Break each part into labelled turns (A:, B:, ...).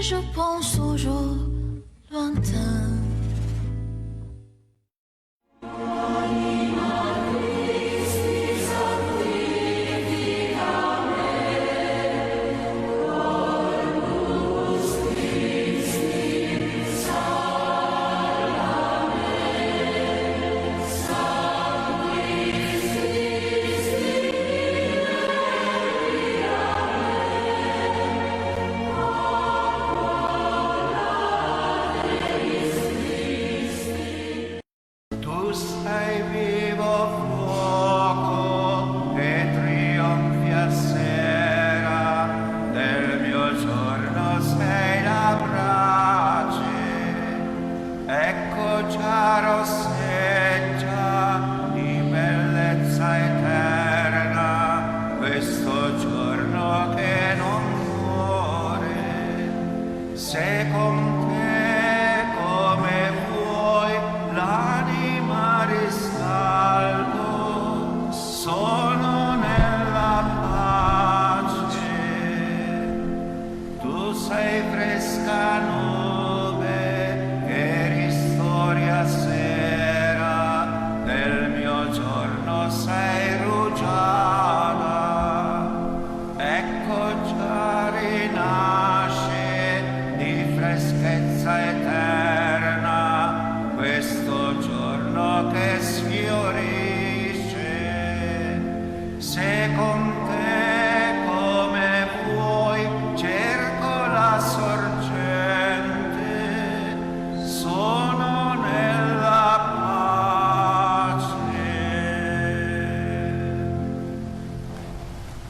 A: je pense aux jours lointains.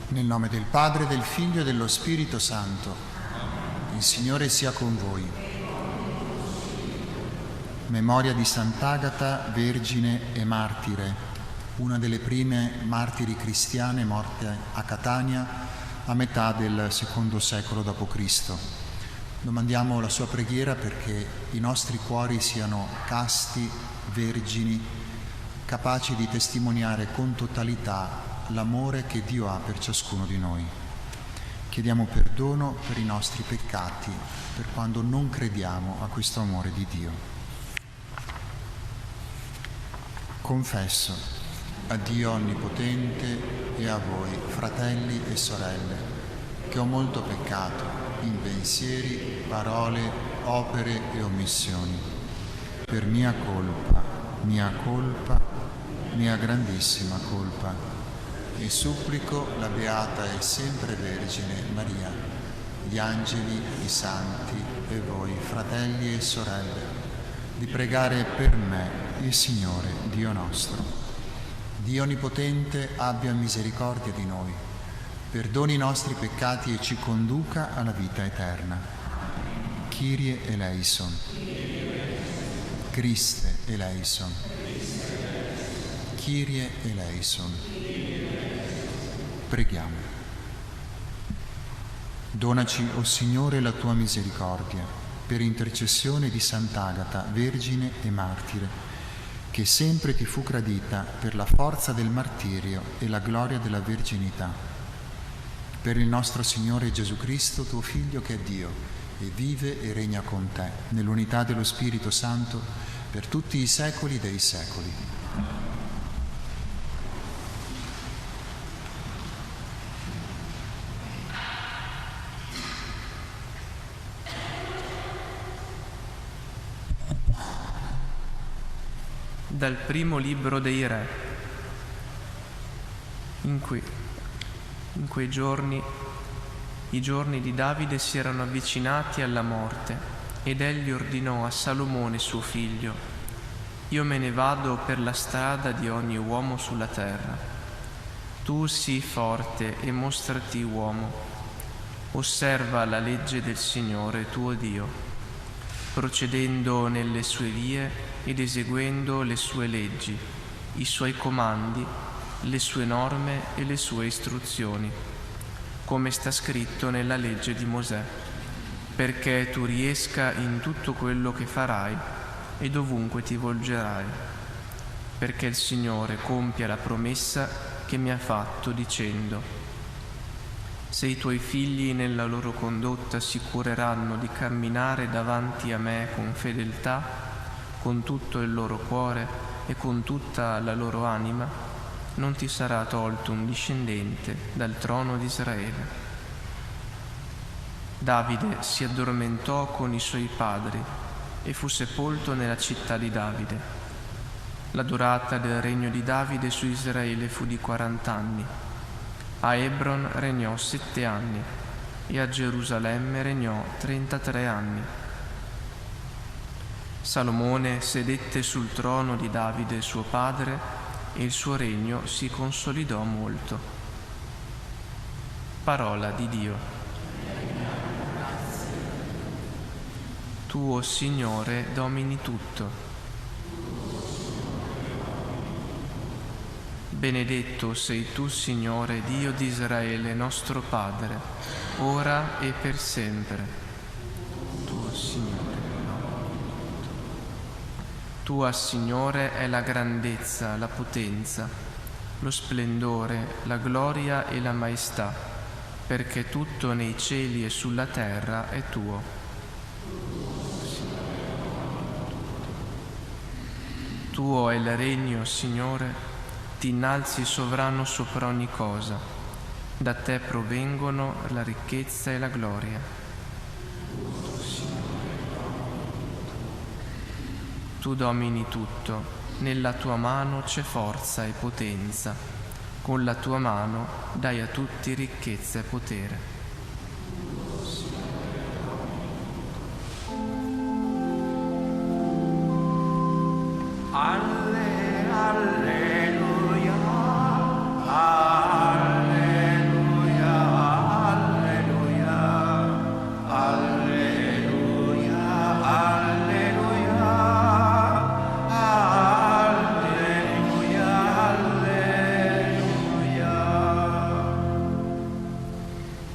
B: Nel nome del Padre, del Figlio e dello Spirito Santo. Il Signore sia con voi. Memoria di Sant'Agata, vergine e martire, una delle prime martiri cristiane morte a Catania a metà del II secolo d.C. Domandiamo la sua preghiera perché i nostri cuori siano casti, vergini, capaci di testimoniare con totalità l'amore che Dio ha per ciascuno di noi. Chiediamo perdono per i nostri peccati, per quando non crediamo a questo amore di Dio. Confesso a Dio Onnipotente e a voi, fratelli e sorelle, che ho molto peccato in pensieri, parole, opere e omissioni, per mia colpa, mia grandissima colpa. E supplico la Beata e sempre Vergine Maria, gli angeli, i santi e voi, fratelli e sorelle, di pregare per me il Signore, Dio nostro. Dio Onnipotente abbia misericordia di noi, perdoni i nostri peccati e ci conduca alla vita eterna. Kyrie eleison. Christe eleison. Kyrie eleison. Preghiamo. Donaci, o Signore, la tua misericordia, per intercessione di Sant'Agata, vergine e martire, che sempre ti fu gradita per la forza del martirio e la gloria della verginità. Per il nostro Signore Gesù Cristo, tuo Figlio, che è Dio, e vive e regna con te, nell'unità dello Spirito Santo, per tutti i secoli dei secoli.
C: Dal primo libro dei Re. In quei giorni, i giorni di Davide si erano avvicinati alla morte, ed egli ordinò a Salomone suo figlio: io me ne vado per la strada di ogni uomo sulla terra. Tu sii forte e mostrati uomo. Osserva la legge del Signore tuo Dio, procedendo nelle sue vie ed eseguendo le sue leggi, i suoi comandi, le sue norme e le sue istruzioni, come sta scritto nella legge di Mosè, perché tu riesca in tutto quello che farai e dovunque ti volgerai, perché il Signore compia la promessa che mi ha fatto dicendo: Se i tuoi figli nella loro condotta si cureranno di camminare davanti a me con fedeltà, con tutto il loro cuore e con tutta la loro anima, non ti sarà tolto un discendente dal trono di Israele. Davide si addormentò con i suoi padri e fu sepolto nella città di Davide. La durata del regno di Davide su Israele fu di 40 anni. A Hebron regnò 7 anni e a Gerusalemme regnò 33 anni. Salomone sedette sul trono di Davide suo padre e il suo regno si consolidò molto. Parola di Dio. Tu, o Signore, domini tutto. Benedetto sei tu, Signore, Dio di Israele, nostro Padre, ora e per sempre. Tu, Signore, Tua, Signore, è la grandezza, la potenza, lo splendore, la gloria e la maestà, perché tutto nei cieli e sulla terra è tuo. Tuo è il regno, Signore, ti innalzi sovrano sopra ogni cosa. Da te provengono la ricchezza e la gloria. Tu domini tutto, nella tua mano c'è forza e potenza. Con la tua mano dai a tutti ricchezza e potere.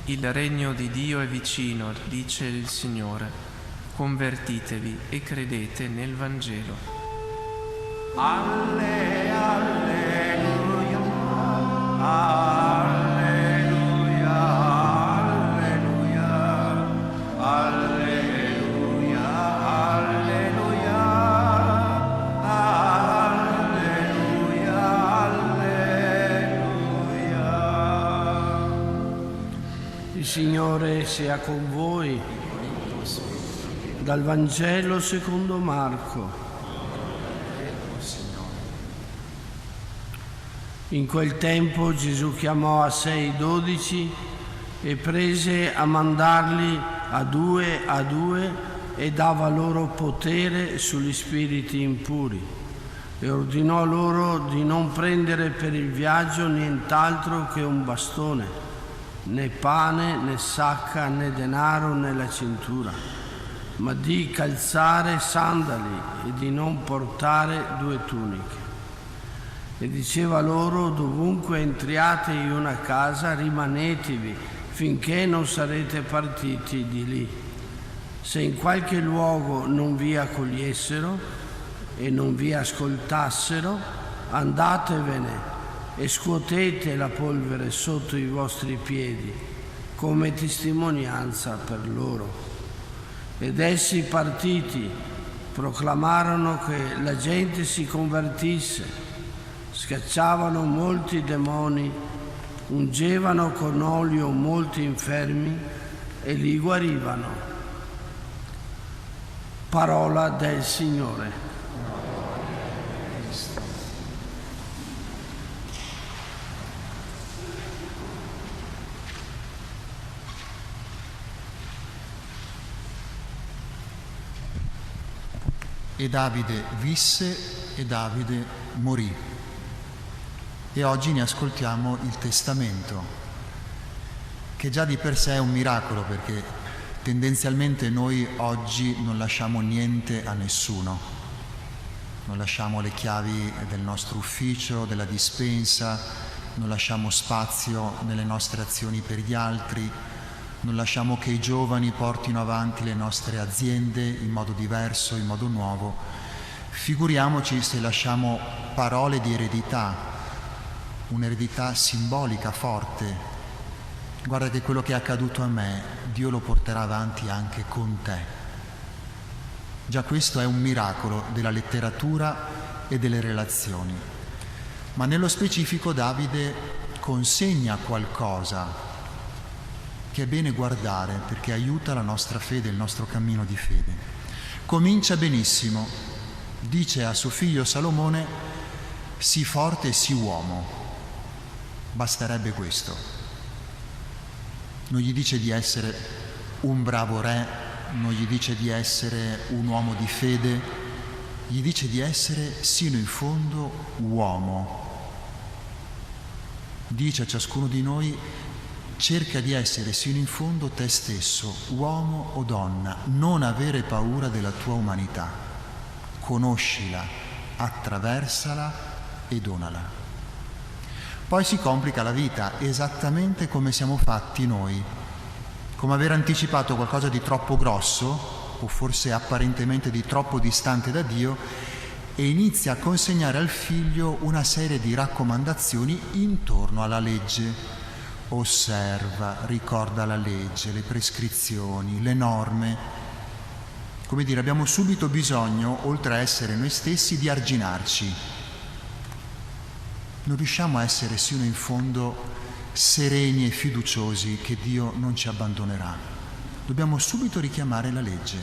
C: Il regno di Dio è vicino, dice il Signore. Convertitevi e credete nel Vangelo.
D: Alleluia, alleluia, alleluia, alleluia, alleluia, alleluia, alleluia.
E: Il Signore sia con voi. Dal Vangelo secondo Marco. In quel tempo Gesù chiamò a sé i 12 e prese a mandarli a due e dava loro potere sugli spiriti impuri e ordinò loro di non prendere per il viaggio nient'altro che un bastone, né pane, né sacca, né denaro nella cintura, ma di calzare sandali e di non portare 2 tuniche. E diceva loro: dovunque entriate in una casa, rimanetevi finché non sarete partiti di lì. Se in qualche luogo non vi accogliessero e non vi ascoltassero, andatevene e scuotete la polvere sotto i vostri piedi come testimonianza per loro. Ed essi partiti proclamarono che la gente si convertisse, scacciavano molti demoni, ungevano con olio molti infermi e li guarivano. Parola del Signore.
B: E Davide visse e Davide morì. E oggi ne ascoltiamo il testamento, che già di per sé è un miracolo, perché tendenzialmente noi oggi non lasciamo niente a nessuno. Non lasciamo le chiavi del nostro ufficio, della dispensa, non lasciamo spazio nelle nostre azioni per gli altri, non lasciamo che i giovani portino avanti le nostre aziende in modo diverso, in modo nuovo. Figuriamoci se lasciamo parole di eredità, un'eredità simbolica forte, guarda che quello che è accaduto a me, Dio lo porterà avanti anche con te. Già questo è un miracolo della letteratura e delle relazioni. Ma nello specifico Davide consegna qualcosa che è bene guardare perché aiuta la nostra fede, il nostro cammino di fede. Comincia benissimo, dice a suo figlio Salomone: sii forte e sii uomo. Basterebbe questo. Non gli dice di essere un bravo re, non gli dice di essere un uomo di fede, gli dice di essere sino in fondo uomo. Dice a ciascuno di noi: cerca di essere sino in fondo te stesso, uomo o donna, non avere paura della tua umanità, conoscila, attraversala e donala. Poi si complica la vita, esattamente come siamo fatti noi, come aver anticipato qualcosa di troppo grosso, o forse apparentemente di troppo distante da Dio, e inizia a consegnare al figlio una serie di raccomandazioni intorno alla legge. Osserva, ricorda la legge, le prescrizioni, le norme. Come dire, abbiamo subito bisogno, oltre a essere noi stessi, di arginarci. Non riusciamo a essere sino in fondo sereni e fiduciosi che Dio non ci abbandonerà. Dobbiamo subito richiamare la legge.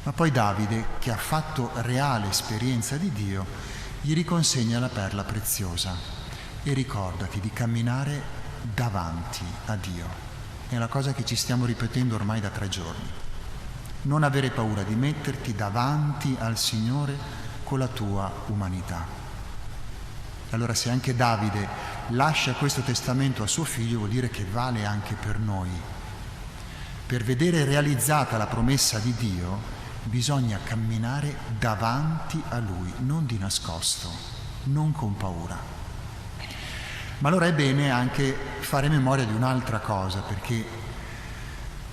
B: Ma poi Davide, che ha fatto reale esperienza di Dio, gli riconsegna la perla preziosa: e ricordati di camminare davanti a Dio. È la cosa che ci stiamo ripetendo ormai da 3 giorni. Non avere paura di metterti davanti al Signore con la tua umanità. Allora, se anche Davide lascia questo testamento a suo figlio, vuol dire che vale anche per noi. Per vedere realizzata la promessa di Dio bisogna camminare davanti a Lui, non di nascosto, non con paura. Ma allora è bene anche fare memoria di un'altra cosa, perché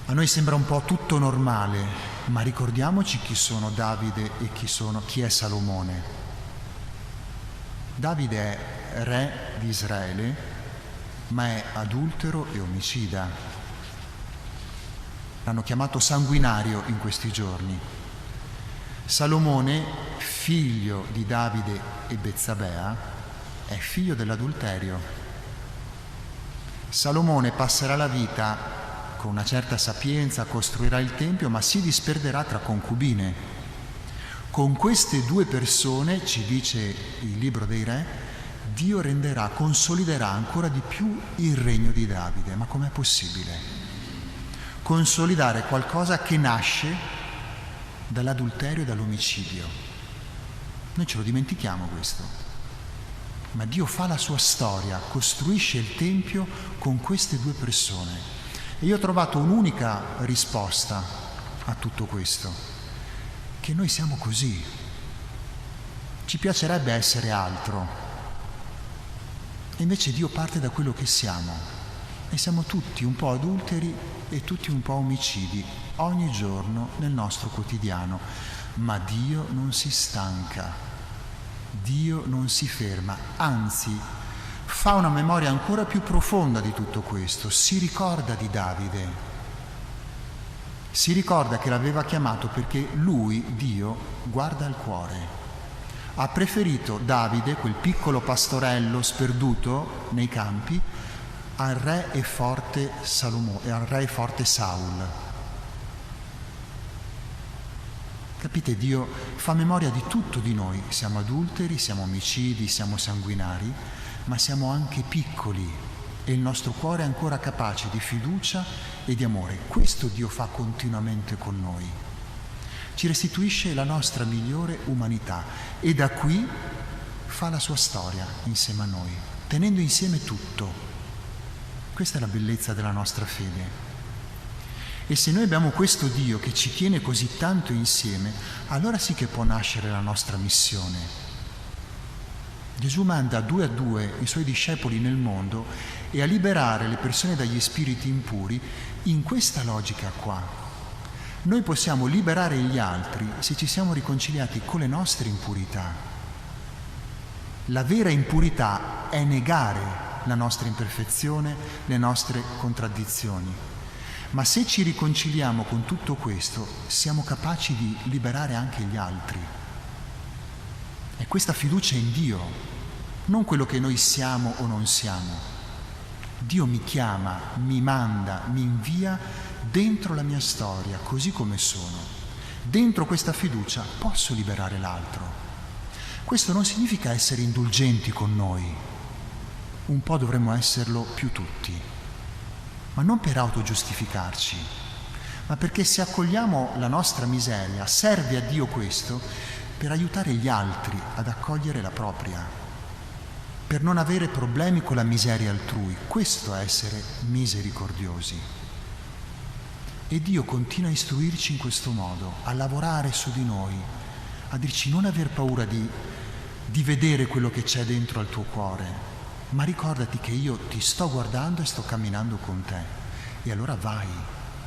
B: a noi sembra un po' tutto normale, ma ricordiamoci chi sono Davide e chi è Salomone. Davide è re di Israele, ma è adultero e omicida. L'hanno chiamato sanguinario in questi giorni. Salomone, figlio di Davide e Betsabea, è figlio dell'adulterio. Salomone passerà la vita con una certa sapienza, costruirà il tempio, ma si disperderà tra concubine. Con queste 2 persone, ci dice il libro dei Re, Dio consoliderà ancora di più il regno di Davide. Ma com'è possibile? Consolidare qualcosa che nasce dall'adulterio e dall'omicidio. Noi ce lo dimentichiamo questo. Ma Dio fa la sua storia, costruisce il Tempio con queste 2 persone. E io ho trovato un'unica risposta a tutto questo. Che noi siamo così. Ci piacerebbe essere altro. E invece Dio parte da quello che siamo. E siamo tutti un po' adulteri e tutti un po' omicidi, ogni giorno nel nostro quotidiano. Ma Dio non si stanca. Dio non si ferma. Anzi, fa una memoria ancora più profonda di tutto questo. Si ricorda di Davide. Si ricorda che l'aveva chiamato perché lui, Dio, guarda il cuore. Ha preferito Davide, quel piccolo pastorello sperduto nei campi, al re e forte Saul. Capite, Dio fa memoria di tutto di noi. Siamo adulteri, siamo omicidi, siamo sanguinari, ma siamo anche piccoli e il nostro cuore è ancora capace di fiducia e di amore. Questo Dio fa continuamente con noi. Ci restituisce la nostra migliore umanità e da qui fa la sua storia insieme a noi, tenendo insieme tutto. Questa è la bellezza della nostra fede. E se noi abbiamo questo Dio che ci tiene così tanto insieme, allora sì che può nascere la nostra missione. Gesù manda 2 a 2 i suoi discepoli nel mondo e a liberare le persone dagli spiriti impuri in questa logica qua. Noi possiamo liberare gli altri se ci siamo riconciliati con le nostre impurità. La vera impurità è negare la nostra imperfezione, le nostre contraddizioni. Ma se ci riconciliamo con tutto questo, siamo capaci di liberare anche gli altri. E questa fiducia in Dio, non quello che noi siamo o non siamo. Dio mi chiama, mi manda, mi invia dentro la mia storia, così come sono. Dentro questa fiducia posso liberare l'altro. Questo non significa essere indulgenti con noi. Un po' dovremmo esserlo più tutti. Ma non per autogiustificarci, ma perché se accogliamo la nostra miseria, serve a Dio questo per aiutare gli altri ad accogliere la propria, per non avere problemi con la miseria altrui. Questo è essere misericordiosi. E Dio continua a istruirci in questo modo, a lavorare su di noi, a dirci non aver paura di vedere quello che c'è dentro al tuo cuore, ma ricordati che io ti sto guardando e sto camminando con te. E allora vai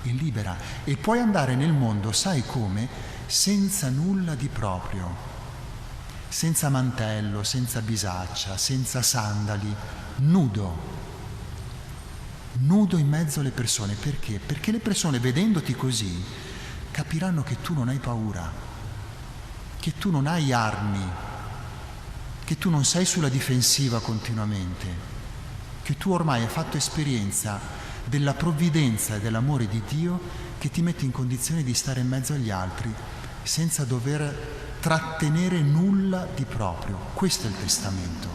B: e libera. E puoi andare nel mondo, sai come? Senza nulla di proprio, senza mantello, senza bisaccia, senza sandali, nudo in mezzo alle persone. Perché? Perché le persone, vedendoti così, capiranno che tu non hai paura, che tu non hai armi, che tu non sei sulla difensiva continuamente, che tu ormai hai fatto esperienza della provvidenza e dell'amore di Dio che ti mette in condizione di stare in mezzo agli altri senza dover trattenere nulla di proprio. Questo è il testamento,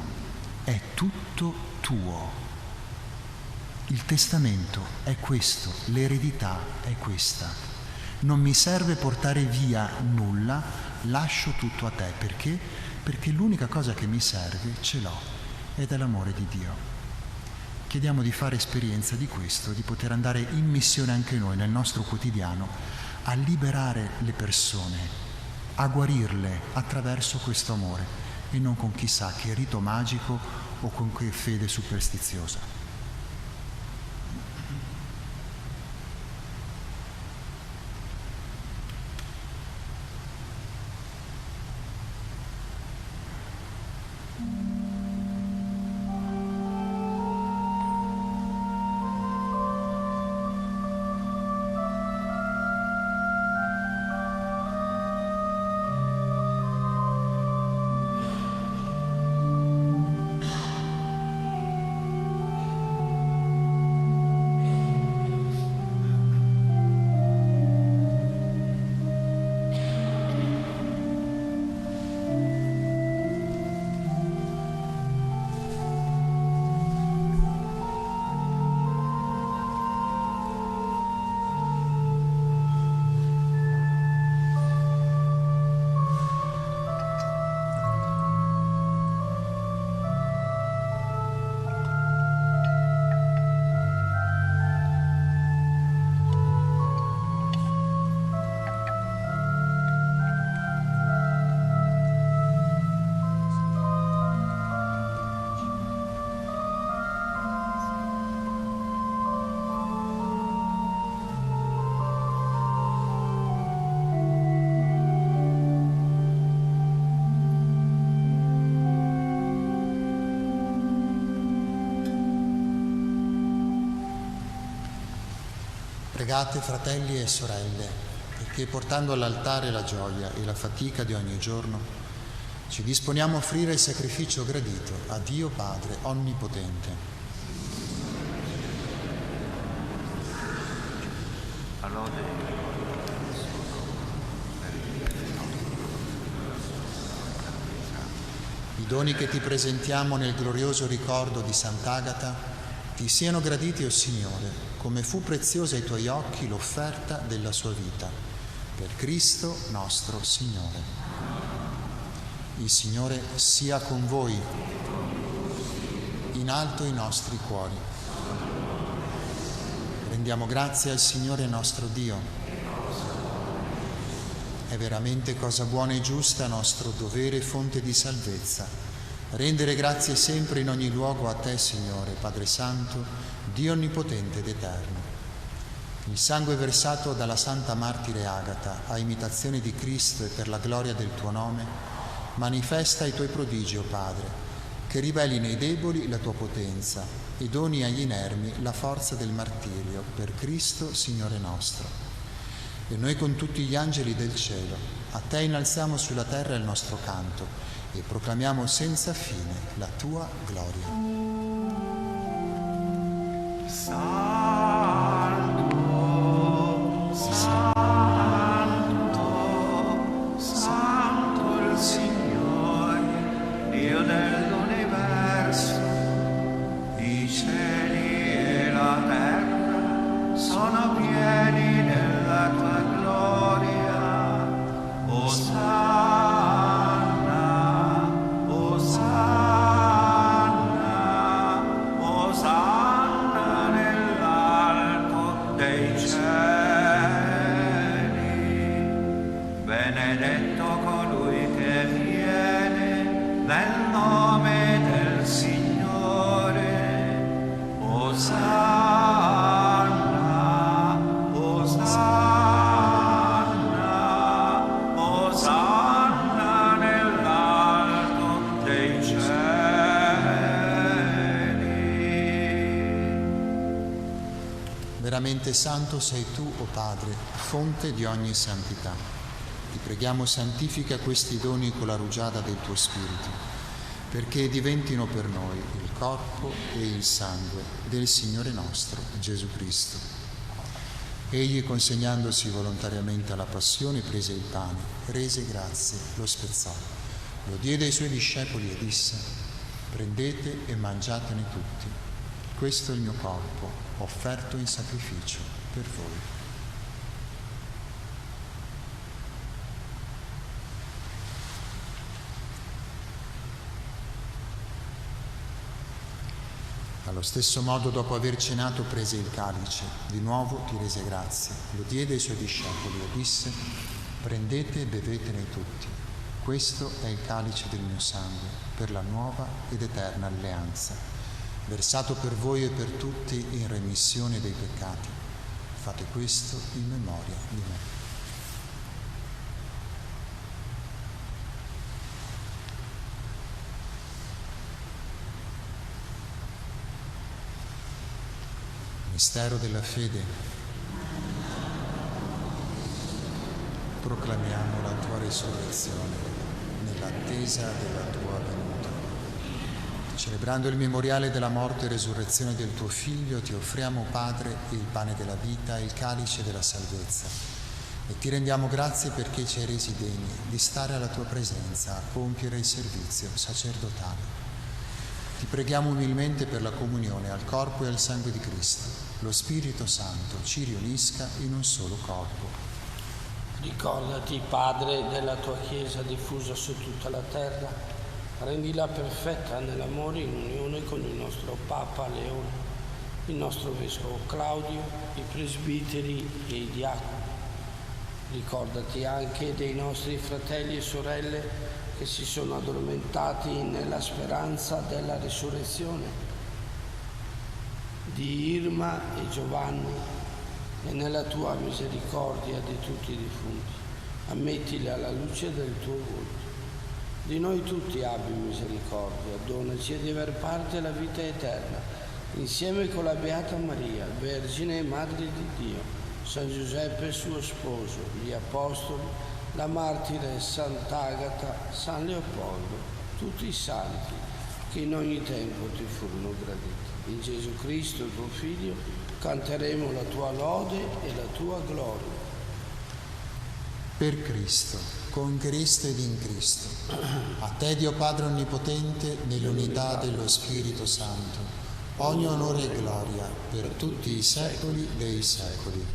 B: è tutto tuo. Il testamento è questo, l'eredità è questa. Non mi serve portare via nulla, lascio tutto a te. Perché? Perché l'unica cosa che mi serve ce l'ho, ed è l'amore di Dio. Chiediamo di fare esperienza di questo, di poter andare in missione anche noi nel nostro quotidiano, a liberare le persone, a guarirle attraverso questo amore e non con chissà che rito magico o con che fede superstiziosa. Pregate, fratelli e sorelle, perché portando all'altare la gioia e la fatica di ogni giorno, ci disponiamo a offrire il sacrificio gradito a Dio Padre Onnipotente. I doni che ti presentiamo nel glorioso ricordo di Sant'Agata ti siano graditi, o Signore, come fu preziosa ai tuoi occhi l'offerta della sua vita, per Cristo nostro Signore. Il Signore sia con voi, in alto i nostri cuori. Rendiamo grazie al Signore nostro Dio. È veramente cosa buona e giusta, nostro dovere e fonte di salvezza, rendere grazie sempre in ogni luogo a te, Signore, Padre Santo, Dio Onnipotente ed Eterno. Il sangue versato dalla Santa Martire Agata a imitazione di Cristo e per la gloria del tuo nome, manifesta i tuoi prodigi, o Padre, che riveli nei deboli la tua potenza e doni agli inermi la forza del martirio per Cristo, Signore nostro. E noi con tutti gli angeli del cielo, a te innalziamo sulla terra il nostro canto e proclamiamo senza fine la tua gloria.
D: Benedetto colui che viene nel nome del Signore. Osanna, Osanna, Osanna nell'alto dei cieli.
B: Veramente santo sei tu, o Padre, fonte di ogni santità. Ti preghiamo, santifica questi doni con la rugiada del tuo Spirito, perché diventino per noi il corpo e il sangue del Signore nostro Gesù Cristo. Egli, consegnandosi volontariamente alla passione, prese il pane, rese grazie, lo spezzò, lo diede ai suoi discepoli e disse: prendete e mangiatene tutti. Questo è il mio corpo, offerto in sacrificio per voi. Allo stesso modo, dopo aver cenato, prese il calice, di nuovo ti rese grazie, lo diede ai suoi discepoli e disse: prendete e bevetene tutti. Questo è il calice del mio sangue, per la nuova ed eterna alleanza, versato per voi e per tutti in remissione dei peccati. Fate questo in memoria di me. Mistero della fede. Proclamiamo la tua risurrezione nell'attesa della tua venuta. Celebrando il memoriale della morte e resurrezione del tuo Figlio, ti offriamo, Padre, il pane della vita e il calice della salvezza. E ti rendiamo grazie perché ci hai resi degni di stare alla tua presenza a compiere il servizio sacerdotale. Ti preghiamo umilmente per la comunione al corpo e al sangue di Cristo. Lo Spirito Santo ci riunisca in un solo corpo.
E: Ricordati, Padre, della tua Chiesa diffusa su tutta la terra. Rendila perfetta nell'amore in unione con il nostro Papa Leone, il nostro Vescovo Claudio, i presbiteri e i diaconi. Ricordati anche dei nostri fratelli e sorelle che si sono addormentati nella speranza della risurrezione, di Irma e Giovanni, e nella tua misericordia di tutti i defunti. Ammettili alla luce del tuo volto. Di noi tutti abbi misericordia, donaci di aver parte la vita eterna, insieme con la Beata Maria, Vergine e Madre di Dio, San Giuseppe suo sposo, gli Apostoli, la martire Sant'Agata, San Leopoldo, tutti i santi che in ogni tempo ti furono graditi. In Gesù Cristo, tuo Figlio, canteremo la tua lode e la tua gloria.
B: Per Cristo, con Cristo ed in Cristo, a te, Dio Padre Onnipotente, nell'unità dello Spirito Santo, ogni onore e gloria per tutti i secoli dei secoli.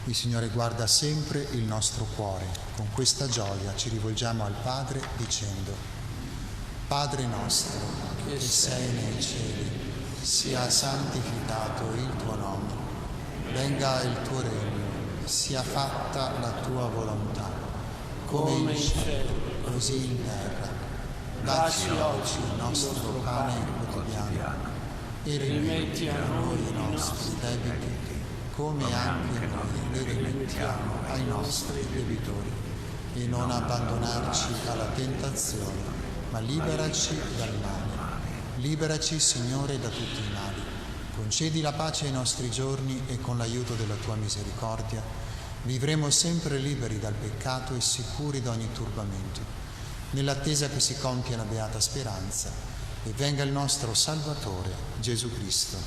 B: Il Signore guarda sempre il nostro cuore. Con questa gioia ci rivolgiamo al Padre dicendo: Padre nostro, che sei nei cieli, sia santificato il tuo nome. Venga il tuo regno, sia fatta la tua volontà, come in cielo, così in terra. Dacci oggi il nostro pane quotidiano e rimetti a noi i nostri debiti, come anche noi li rimettiamo ai nostri debitori, e non abbandonarci alla tentazione, ma liberaci dal male. Liberaci, Signore, da tutti i mali. Concedi la pace ai nostri giorni e con l'aiuto della tua misericordia vivremo sempre liberi dal peccato e sicuri da ogni turbamento, nell'attesa che si compia la beata speranza e venga il nostro Salvatore, Gesù Cristo.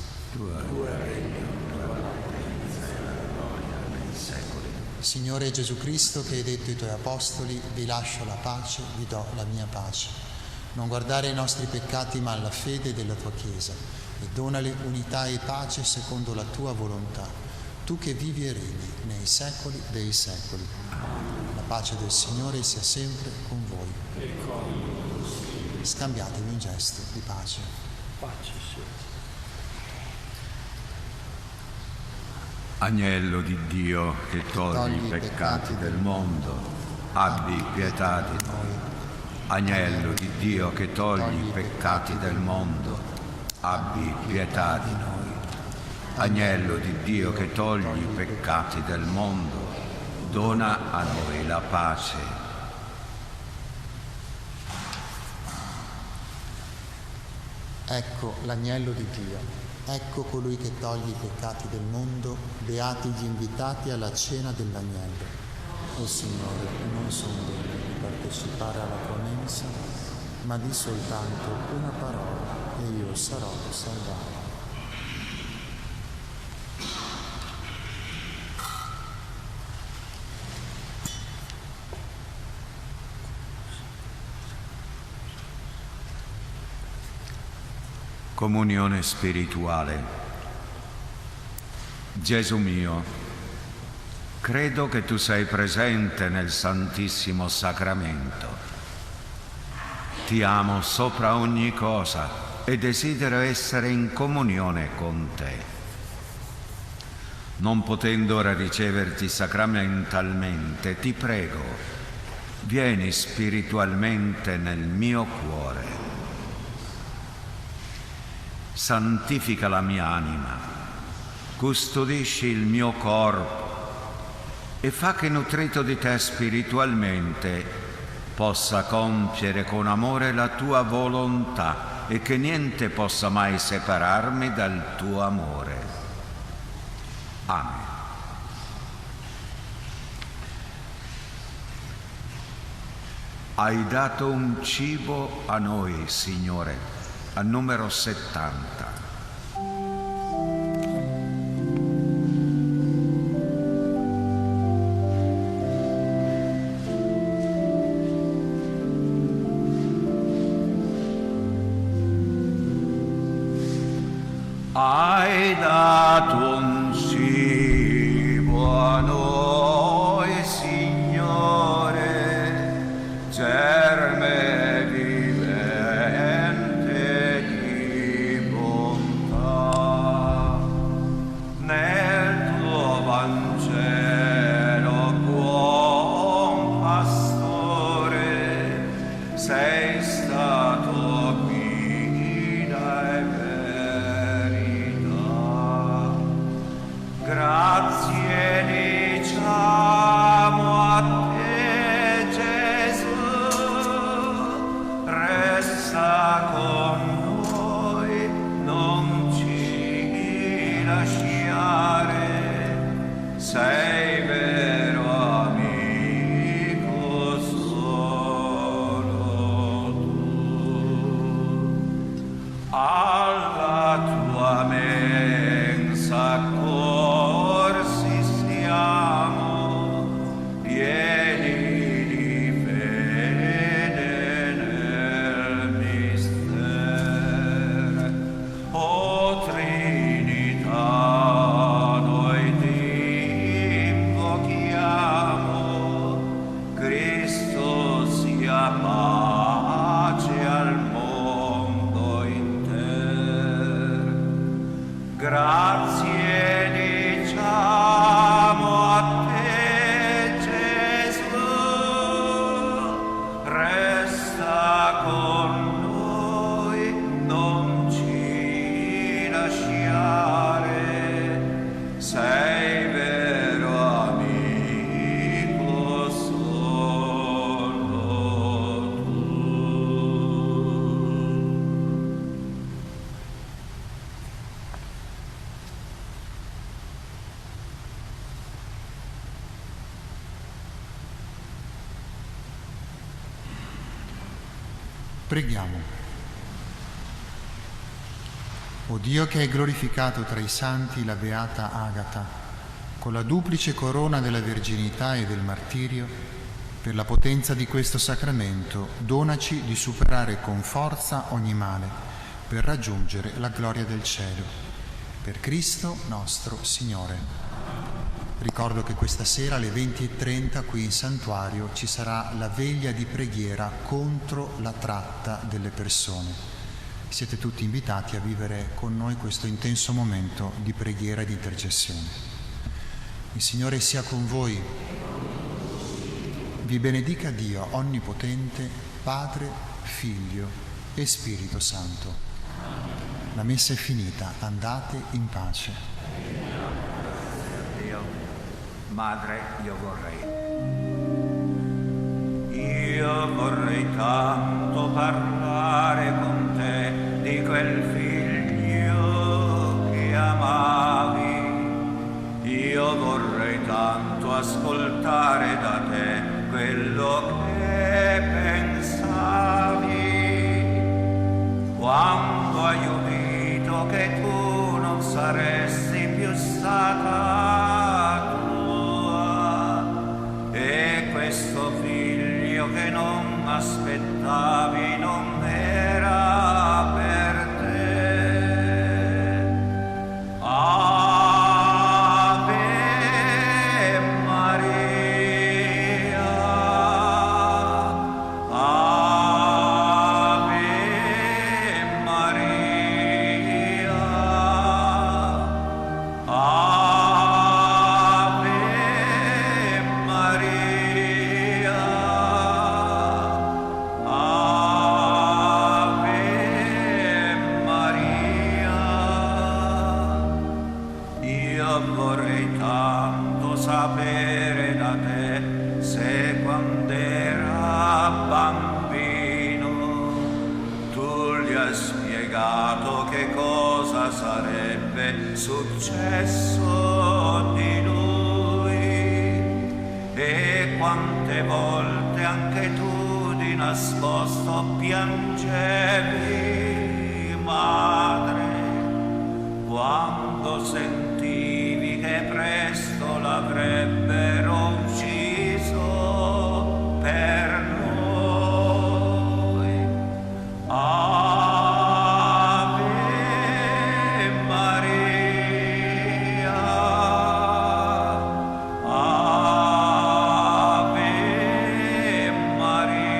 B: Signore Gesù Cristo, che hai detto ai tuoi apostoli: vi lascio la pace, vi do la mia pace. Non guardare ai nostri peccati ma alla fede della tua Chiesa e donale unità e pace secondo la tua volontà, tu che vivi e regni nei secoli dei secoli. La pace del Signore sia sempre con voi. Scambiatevi un gesto di pace.
F: Agnello di Dio che togli i peccati del mondo, abbi pietà di noi. Agnello di Dio che togli i peccati del mondo, abbi pietà di noi. Agnello di Dio che togli i peccati del mondo, dona a noi la pace.
B: Ecco l'agnello di Dio. Ecco colui che toglie i peccati del mondo, beati gli invitati alla cena dell'agnello. O Signore, non sono degno di partecipare alla tua mensa, ma di soltanto una parola e io sarò salvato.
F: Comunione spirituale. Gesù mio, credo che tu sei presente nel Santissimo Sacramento. Ti amo sopra ogni cosa e desidero essere in comunione con te. Non potendo ora riceverti sacramentalmente, ti prego, vieni spiritualmente nel mio cuore. Santifica la mia anima, custodisci il mio corpo e fa che, nutrito di te spiritualmente, possa compiere con amore la tua volontà e che niente possa mai separarmi dal tuo amore. Amen. Hai dato un cibo a noi, Signore, al numero 70. Hai dato un cibo a noi, Signore, germe vivente di bontà. Nel tuo Vangelo, buon pastore, sei stato guida e verità. Grazie diciamo a te, Gesù, resta con noi, non ci lasciare, sei vero amico solo tu. Alla tua mensa corsi siamo, pieni di fede nel mistero. O Trinità, noi ti invochiamo, Cristo sia pace al mondo intero. Grazie diciamo a te, Gesù, resta con noi, non ci lasciare, sei vero amico solo tu.
B: Preghiamo. O Dio, che hai glorificato tra i santi la beata Agata, con la duplice corona della verginità e del martirio, per la potenza di questo sacramento, donaci di superare con forza ogni male, per raggiungere la gloria del cielo. Per Cristo nostro Signore. Ricordo che questa sera alle 20:30 qui in santuario ci sarà la veglia di preghiera contro la tratta delle persone. Siete tutti invitati a vivere con noi questo intenso momento di preghiera e di intercessione. Il Signore sia con voi. Vi benedica Dio Onnipotente, Padre, Figlio e Spirito Santo. La messa è finita, andate in pace.
F: Madre, io vorrei tanto parlare con te di quel figlio che amavi. Io vorrei tanto ascoltare da te quello che pensavi, quando hai udito che tu non saresti più stata questo figlio che non aspettavi non era per te. Ave Maria, Ave Maria, vorrei tanto sapere da te se quando era bambino tu gli hai spiegato che cosa sarebbe successo di lui e quante volte anche tu di nascosto piangevi, madre, quando sentivi che presto l'avrebbero ucciso per noi. Ave Maria, Ave Maria,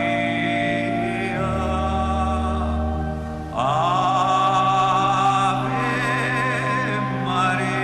F: Ave Maria,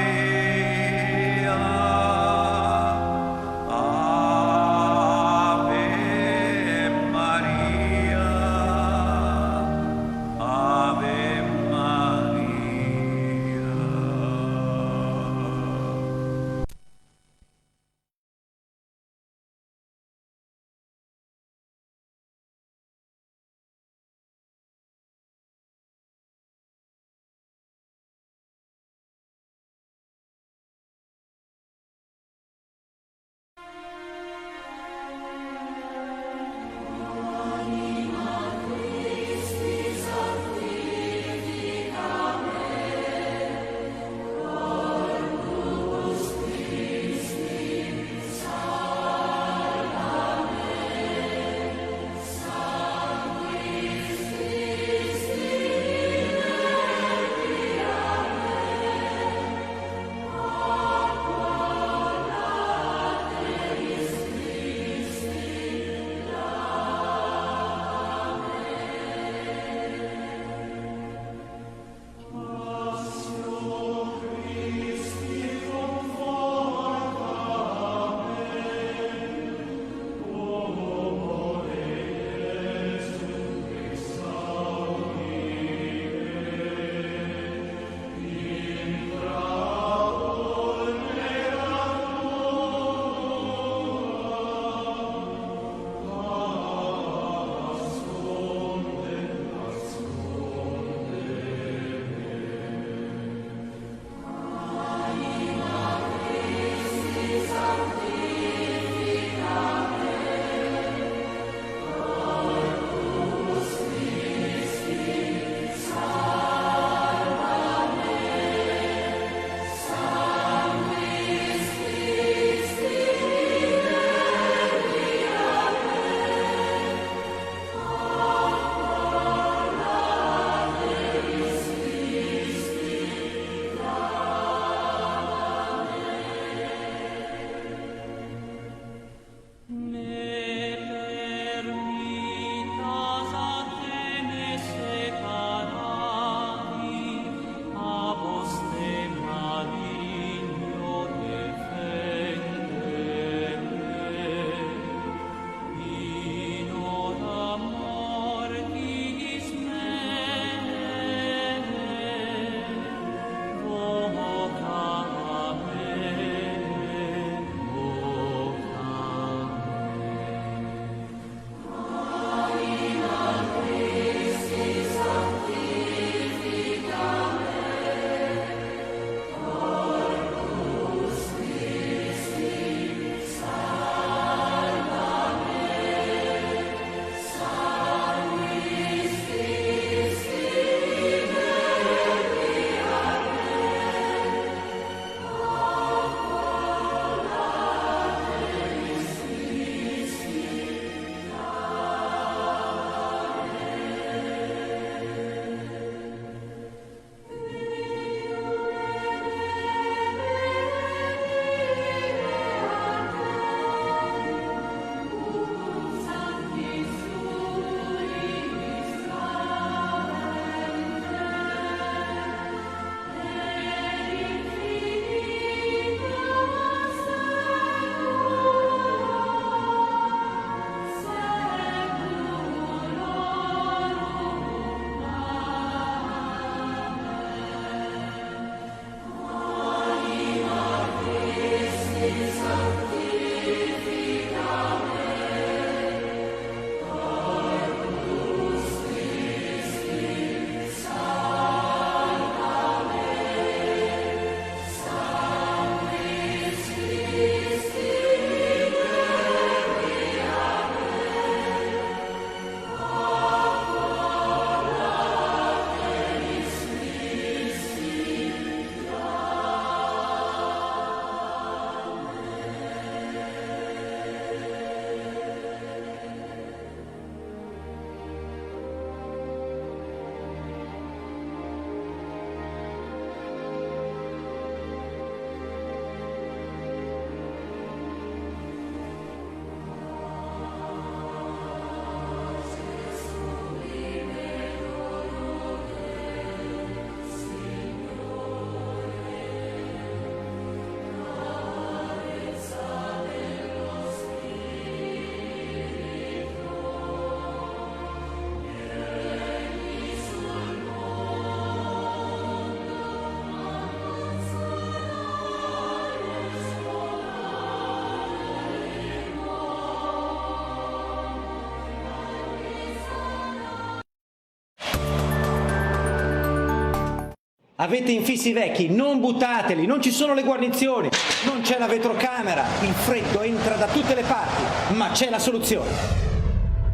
G: Avete infissi vecchi, non buttateli, non ci sono le guarnizioni, non c'è la vetrocamera, il freddo entra da tutte le parti, ma c'è la soluzione.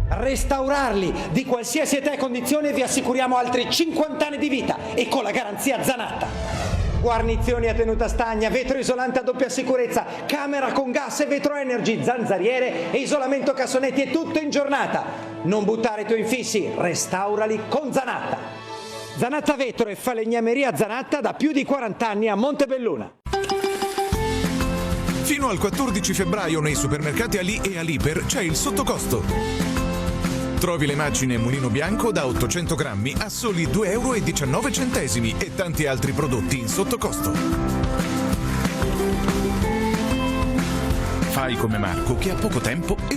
G: Restaurarli di qualsiasi età e condizione, vi assicuriamo altri 50 anni di vita e con la garanzia Zanatta. Guarnizioni a tenuta stagna, vetro isolante a doppia sicurezza, camera con gas e vetro energy, zanzariere e isolamento cassonetti e tutto in giornata. Non buttare i tuoi infissi, restaurali con Zanatta. Zanatta Vetro e Falegnameria Zanatta da più di 40 anni a Montebelluna.
H: Fino al 14 febbraio nei supermercati Ali e Aliper c'è il sottocosto. Trovi le macine Mulino Bianco da 800 grammi a soli 2,19 € e tanti altri prodotti in sottocosto. Fai come Marco che ha poco tempo e